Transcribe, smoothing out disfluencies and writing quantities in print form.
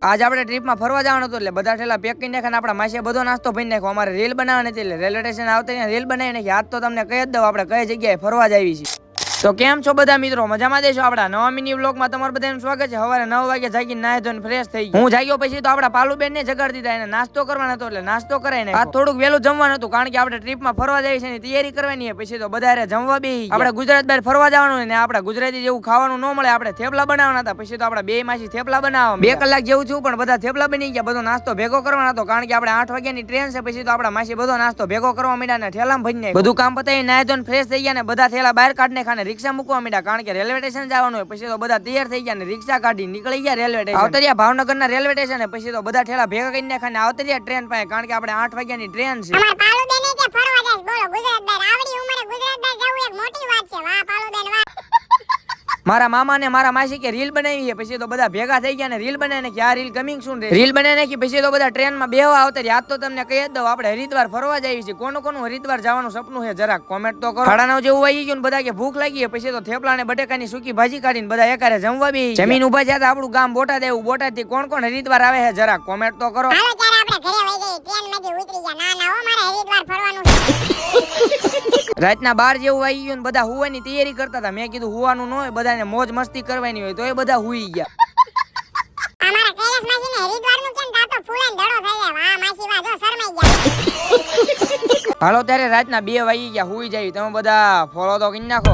આજ આપણે ટ્રીપમાં ફરવા જવાનું હતું એટલે બધા ઠેલા પેક કરી નાખ્યા. આપણા માસીએ બધો નાસ્તો ભરી નાખ્યો. અમારે રીલ બનાવવાની હતી એટલે રેલવે સ્ટેશન આવતા રીલ બનાવી નાખી. આજ તો તમને કહી જ દઉં આપણે કઈ જગ્યાએ ફરવા જ આવી છીએ. તો કેમ છો બધા મિત્રો, મજામાં દેશો? આપણા નવા મિની વ્લોગમાં તમારું બધાનું સ્વાગત છે. સવારે 9 વાગે જાગીને નાહી ધોઈને ફ્રેશ થઈ ગયો. હું જાગ્યો પછી તો આપણા પાલુબેન ને જગાડી દીધા. એને નાસ્તો કરવાનો હતો એટલે નાસ્તો કરાઈ નાખ્યો. આ થોડુંક વહેલું જમવાનું હતું કારણ કે આપણે ટ્રીપમાં ફરવા જઈએ છીએ તૈયારી કરવાની. પછી તો બધા જમવા બેસી ગયા. આપણે ગુજરાત બહાર ફરવા જવાનું ને આપણે ગુજરાતી જેવું ખાવાનું ન મળે. આપણે થેપલા બનાવવાના હતા. પછી તો આપણા બે માસી થેપલા બનાવવા 2 કલાક જેવું થયું પણ બધા થેપલા બની ગયા. બધો નાસ્તો ભેગો કરવાનો હતો કારણ કે આપણે 8 વાગ્યાની ટ્રેન છે. પછી તો આપણા માસી બધો નાસ્તો ભેગો કરવા માંડ્યા ને ઠેલામાં ભરી નાખ્યો. બધું કામ પતાવી નાહી ધોઈને ફ્રેશ થઈ ગયા ને બધા થેલા બહાર કાઢને ખાને રિક્ષા મૂકવા માંડ્યા કારણ કે રેલવે સ્ટેશન જવાનું હોય. પછી તો બધા તૈયાર થઈ ગયા ને રિક્ષા કાઢી નીકળી ગયા રેલવે સ્ટેશન. આવતરિયા ભાવનગરના રેલવે સ્ટેશન. પછી તો બધા ઠેલા ભેગા કરીને ખાને આવતરિયા ટ્રેન પાસે કારણ કે આપણે 8 વાગ્યાની ટ્રેન છે. અમાર પાલુબેન કે ફરવા જાય બોલો ગુજરાત બહાર. આવડી ઉંમરે ગુજરાત બહાર જવું એક મોટી વાત છે. વાહ પાલુબેન વાહ. મારા મામા ને મારા માસી કે રીલ બનાવી છે. પછી તો બધા ભેગા થઈ ગયા ને રીલ બનાવી નાખી. આ રીલ કમિંગ શું રીલ બનાવી નાખી. પછી તો બધા ટ્રેનમાં બેહવા આવતા રહ્યા. આજ તો તમને કહી જ દઉં આપણે હરિદ્વાર ફરવા જઈએ છીએ. કોનું હરિદ્વાર જવાનું સપનું છે જરાક કોમેન્ટ તો કરો. 9:30 જેવું આવી ગયું ને બધા કે ભૂખ લાગી. પછી તો થેપલા ને બટેકાની સૂકી ભાજી કાઢીને બધા એકારે જમવા બી જમીન ઉભા થયા. આપણું ગામ બોટાદ એવું. બોટાદ થી કોણ હરિદ્વાર આવે છે જરાક કોમેન્ટ તો કરો. હાલો ત્યારે આપણે ઘરે વઈ જઈએ. ટ્રેન માંથી ઉતરી ગયા. ના ના હો મારે હરિદ્વાર ફરવાનું છે. રાતના 12 જેવું આવી ગયું ને બધા હુવાની તૈયારી કરતા હતા. મેં કીધું હુવાનું ન હોય, બધાને મોજ મસ્તી કરવાની હોય તો એ બધા હુઈ ગયા. અમારા કૈલાસ માસી ને હરિદ્વાર નું કેમ તાતો ફૂલાન ધડો થઈ જાય. વાહ માસી વાહ જો શરમાઈ ગયા. હાલો ત્યારે રાતના 2 વાગી ગયા. હુઈ જાય. તમે બધા ફોલો તો કરી નાખો.